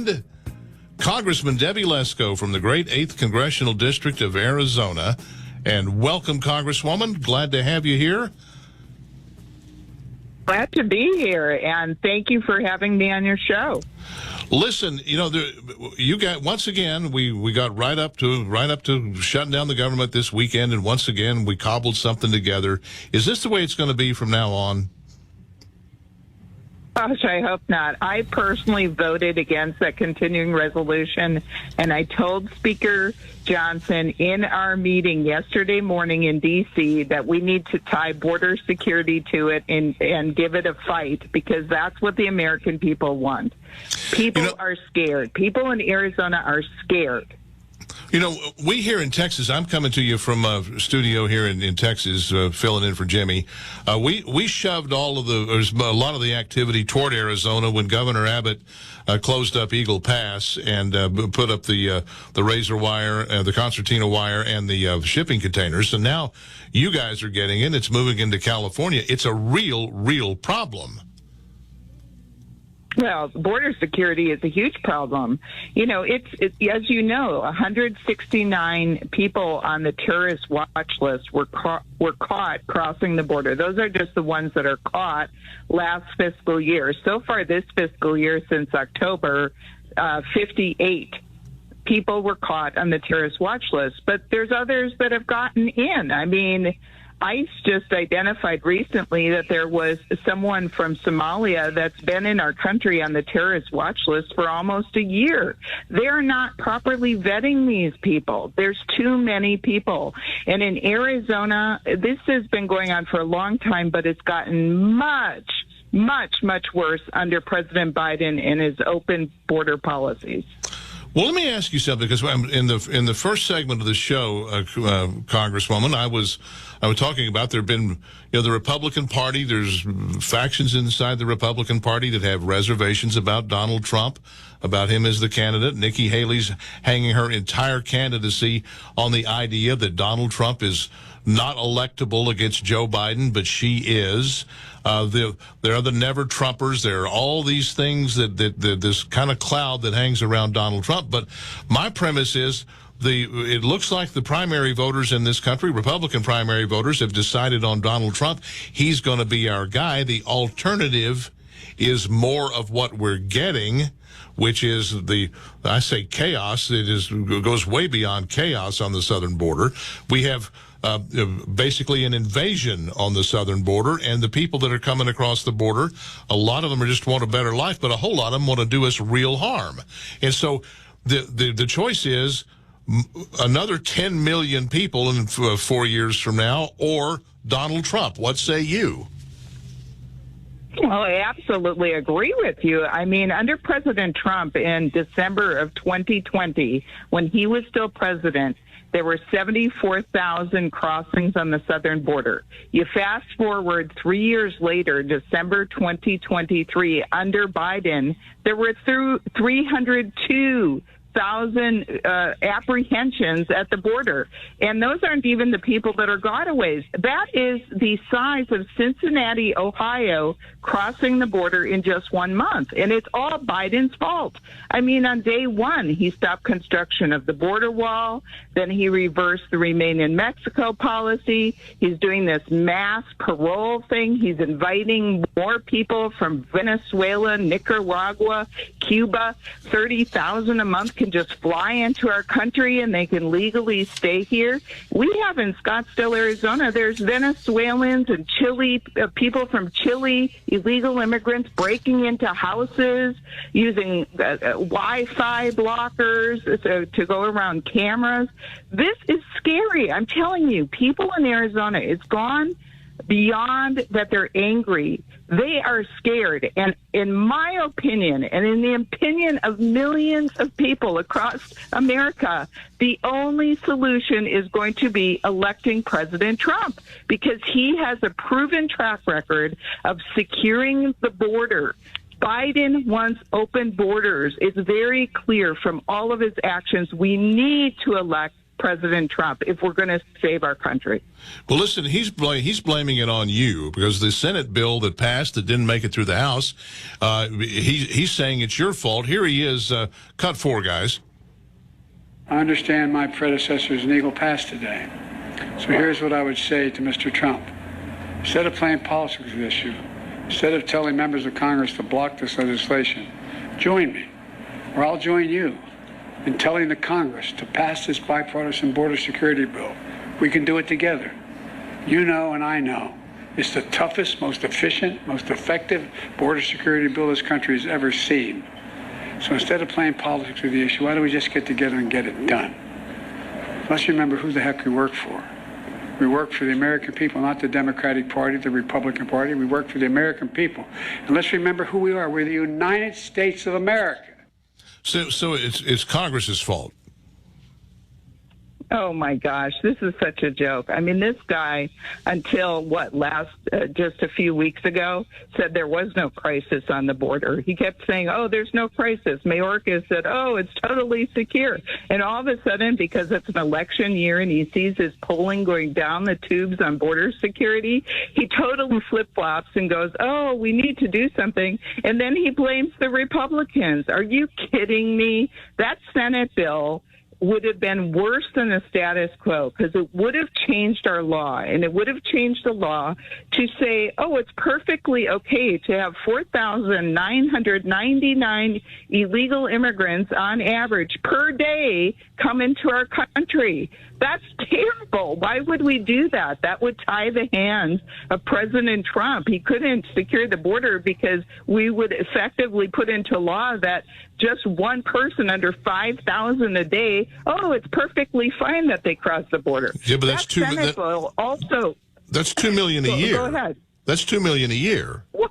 and Congressman Debbie Lesko from the great 8th Congressional District of Arizona. And welcome, Congresswoman. Glad to have you here. Glad to be here, and thank you for having me on your show. Listen, you got once again. We got right up to shutting down the government this weekend, and once again we cobbled something together. Is this the way it's going to be from now on? Gosh, I hope not. I personally voted against that continuing resolution, and I told Speaker Johnson in our meeting yesterday morning in D.C. that we need to tie border security to it and give it a fight, because that's what the American people want. People are scared. People in Arizona are scared. We here in Texas, I'm coming to you from a studio here in Texas, filling in for Jimmy. We shoved a lot of the activity toward Arizona when Governor Abbott closed up Eagle Pass and put up the razor wire, the concertina wire, and the shipping containers. So now you guys are getting it. It's moving into California. It's a real problem. Well, border security is a huge problem. It's as you know, 169 people on the terrorist watch list were caught crossing the border. Those are just the ones that are caught last fiscal year. So far this fiscal year, since October, 58 people were caught on the terrorist watch list. But there's others that have gotten in. I mean, ICE just identified recently that there was someone from Somalia that's been in our country on the terrorist watch list for almost a year. They're not properly vetting these people. There's too many people. And in Arizona, this has been going on for a long time, but it's gotten much worse under President Biden and his open border policies. Well, let me ask you something, because in the first segment of the show, Congresswoman, I was talking about there have been, the Republican Party. There's factions inside the Republican Party that have reservations about Donald Trump, about him as the candidate. Nikki Haley's hanging her entire candidacy on the idea that Donald Trump is not electable against Joe Biden, but she is. There are the never Trumpers. There are all these things that this kind of cloud that hangs around Donald Trump. But my premise is it looks like the primary voters in this country, Republican primary voters, have decided on Donald Trump. He's going to be our guy. The alternative is more of what we're getting, which is I say chaos. It goes way beyond chaos on the southern border. We have basically an invasion on the southern border, and the people that are coming across the border, a lot of them just want a better life, but a whole lot of them want to do us real harm. And so the choice is another 10 million people in 4 years from now, or Donald Trump. What say you? Well, I absolutely agree with you. I mean, under President Trump in December of 2020, when he was still president, there were 74,000 crossings on the southern border. You fast forward 3 years later, December 2023, under Biden, there were 302,000 apprehensions at the border. And those aren't even the people that are gotaways. That is the size of Cincinnati, Ohio, crossing the border in just 1 month. And it's all Biden's fault. I mean, on day one, he stopped construction of the border wall. Then he reversed the Remain in Mexico policy. He's doing this mass parole thing. He's inviting more people from Venezuela, Nicaragua, Cuba. 30,000 a month can just fly into our country and they can legally stay here. We have in Scottsdale, Arizona, there's Venezuelans and Chile, people from Chile, illegal immigrants breaking into houses, using Wi-Fi blockers to go around cameras. This is scary. I'm telling you, people in Arizona, it's gone beyond that they're angry. They are scared. And in my opinion, and in the opinion of millions of people across America, the only solution is going to be electing President Trump, because he has a proven track record of securing the border. Biden wants open borders. It's very clear from all of his actions. We need to elect President Trump if we're going to save our country. Well, listen, he's blaming it on you because the Senate bill that passed that didn't make it through the House, he's saying it's your fault. Here he is, cut 4, guys. I understand my predecessor's legal past today. So here's what I would say to Mr. Trump. Instead of playing politics with this issue, instead of telling members of Congress to block this legislation, join me, or I'll join you in telling the Congress to pass this bipartisan border security bill. We can do it together. You know and I know it's the toughest, most efficient, most effective border security bill this country has ever seen. So instead of playing politics with the issue, why don't we just get together and get it done? Let's remember who the heck we work for. We work for the American people, not the Democratic Party, the Republican Party. We work for the American people. And let's remember who we are. We're the United States of America. So it's Congress's fault. Oh, my gosh, this is such a joke. I mean, this guy, until just a few weeks ago, said there was no crisis on the border. He kept saying, oh, there's no crisis. Mayorkas said, oh, it's totally secure. And all of a sudden, because it's an election year and he sees his polling going down the tubes on border security, he totally flip-flops and goes, oh, we need to do something. And then he blames the Republicans. Are you kidding me? That Senate bill would have been worse than the status quo because it would have changed our law, and it would have changed the law to say, oh, it's perfectly okay to have 4,999 illegal immigrants on average per day come into our country. That's terrible. Why would we do that? That would tie the hands of President Trump. He couldn't secure the border because we would effectively put into law that just one person under 5,000 a day, oh, it's perfectly fine that they cross the border. Yeah, but that's That's $2 million a year. Go ahead. That's $2 million a year. What?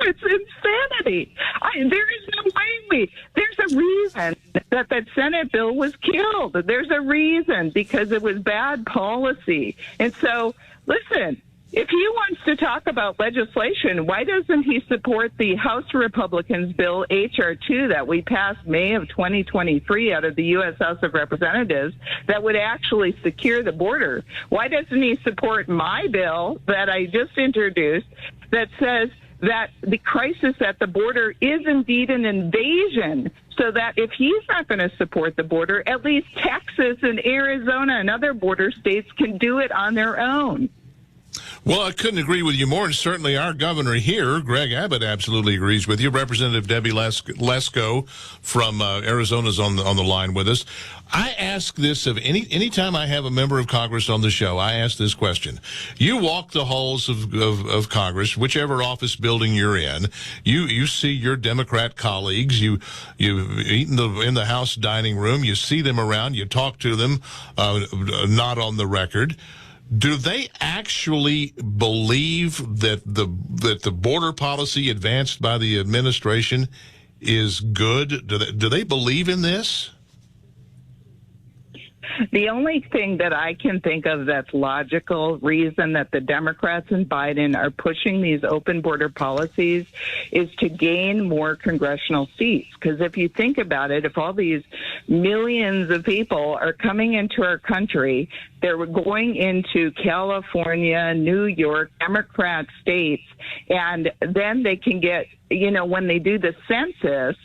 It's insanity. There is no way there's a reason that Senate bill was killed. There's a reason, because it was bad policy. And so, listen, if he wants to talk about legislation, why doesn't he support the House Republicans bill H.R. 2 that we passed May of 2023 out of the U.S. House of Representatives that would actually secure the border? Why doesn't he support my bill that I just introduced that says that the crisis at the border is indeed an invasion, so that if he's not going to support the border, at least Texas and Arizona and other border states can do it on their own? Well, I couldn't agree with you more, and certainly our governor here, Greg Abbott, absolutely agrees with you. Representative Debbie Lesko from Arizona is on the line with us. I ask this of any time I have a member of Congress on the show, I ask this question. You walk the halls of Congress, whichever office building you're in, you see your Democrat colleagues, you eat in the House dining room, you see them around, you talk to them, not on the record. Do they actually believe that the border policy advanced by the administration is good? Do they believe in this? The only thing that I can think of that's logical reason that the Democrats and Biden are pushing these open border policies is to gain more congressional seats. Because if you think about it, if all these millions of people are coming into our country, they're going into California, New York, Democrat states, and then they can get, when they do the census,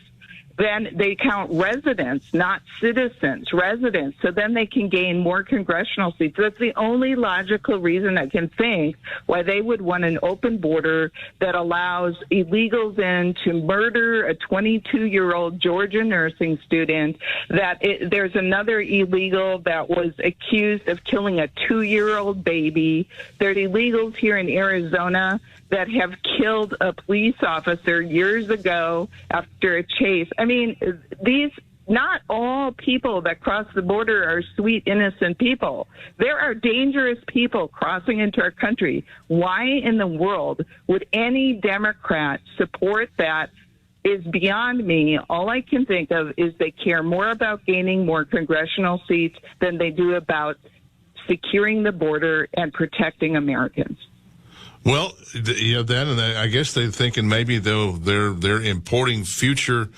then they count residents, not citizens, residents. So then they can gain more congressional seats. That's the only logical reason I can think why they would want an open border that allows illegals in to murder a 22-year-old Georgia nursing student, there's another illegal that was accused of killing a 2-year-old baby. There are illegals here in Arizona that have killed a police officer years ago after a chase. I mean, not all people that cross the border are sweet, innocent people. There are dangerous people crossing into our country. Why in the world would any Democrat support that is beyond me. All I can think of is they care more about gaining more congressional seats than they do about securing the border and protecting Americans. Well, then I guess they're thinking maybe they're importing future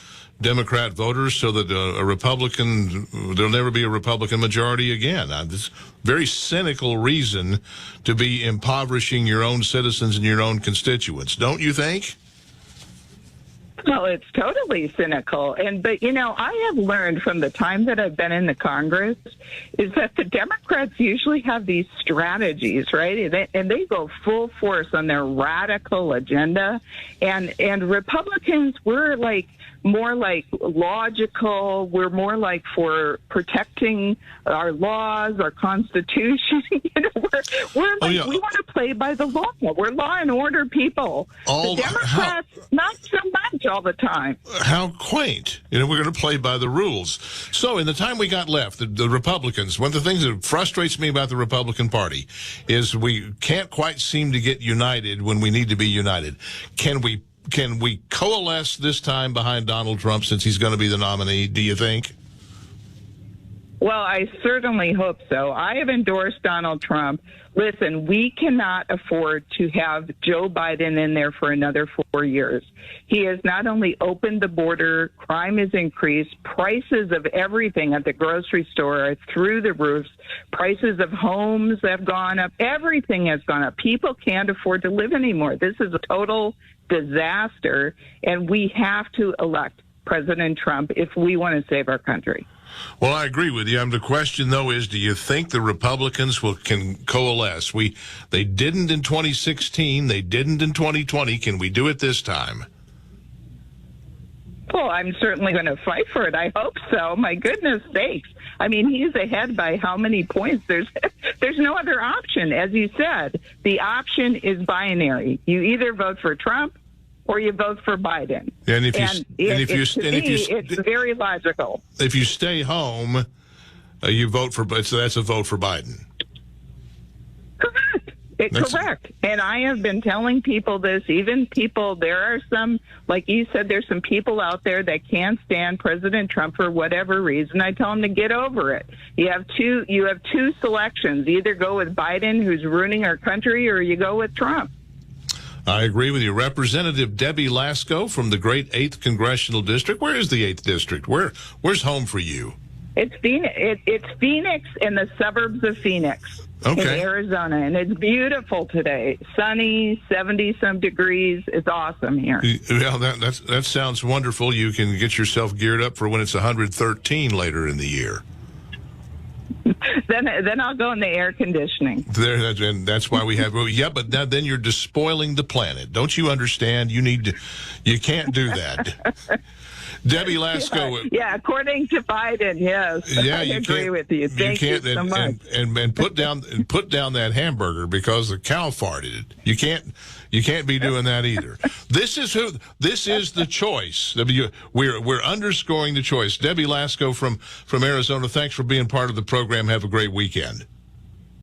Democrat voters so that there'll never be a Republican majority again. This very cynical reason to be impoverishing your own citizens and your own constituents, don't you think? Well, it's totally cynical. But I have learned from the time that I've been in the Congress is that the Democrats usually have these strategies, right? And they go full force on their radical agenda. And Republicans, we're more like logical. We're more like for protecting our laws, our Constitution. We're like, we want to play by the law. We're law and order people. The Democrats, not so much all the time. How quaint. We're going to play by the rules. So in the time we got left, the Republicans, one of the things that frustrates me about the Republican Party is we can't quite seem to get united when we need to be united. Can we coalesce this time behind Donald Trump since he's going to be the nominee, do you think? Well, I certainly hope so. I have endorsed Donald Trump. Listen, we cannot afford to have Joe Biden in there for another 4 years. He has not only opened the border, crime has increased, prices of everything at the grocery store are through the roofs, prices of homes have gone up, everything has gone up. People can't afford to live anymore. This is a total disaster, and we have to elect President Trump if we want to save our country. Well, I agree with you. The question, though, is do you think the Republicans can coalesce? They didn't in 2016. They didn't in 2020. Can we do it this time? Well, I'm certainly going to fight for it. I hope so. My goodness sakes. I mean, he's ahead by how many points? There's no other option. As you said, the option is binary. You either vote for Trump or you vote for Biden. It's very logical. If you stay home, you vote for. So that's a vote for Biden. Correct. Correct. And I have been telling people this. Even people, there are some, like you said, there's some people out there that can't stand President Trump for whatever reason. I tell them to get over it. You have two selections. You either go with Biden, who's ruining our country, or you go with Trump. I agree with you. Representative Debbie Lesko from the great 8th Congressional District. Where is the 8th District? Where's home for you? It's Phoenix and the suburbs of Phoenix in Arizona, and it's beautiful today. Sunny, 70-some degrees. It's awesome here. Well, that sounds wonderful. You can get yourself geared up for when it's 113 later in the year. Then I'll go in the air conditioning. And that's why we have. Yeah, but then you're despoiling the planet. Don't you understand? You can't do that. Debbie Lesko. Yeah, according to Biden, yes. Yeah, I agree with you. Thank you so much. And put down that hamburger because the cow farted. You can't be doing that either. This is the choice. We're underscoring the choice. Debbie Lesko from Arizona. Thanks for being part of the program. Have a great weekend.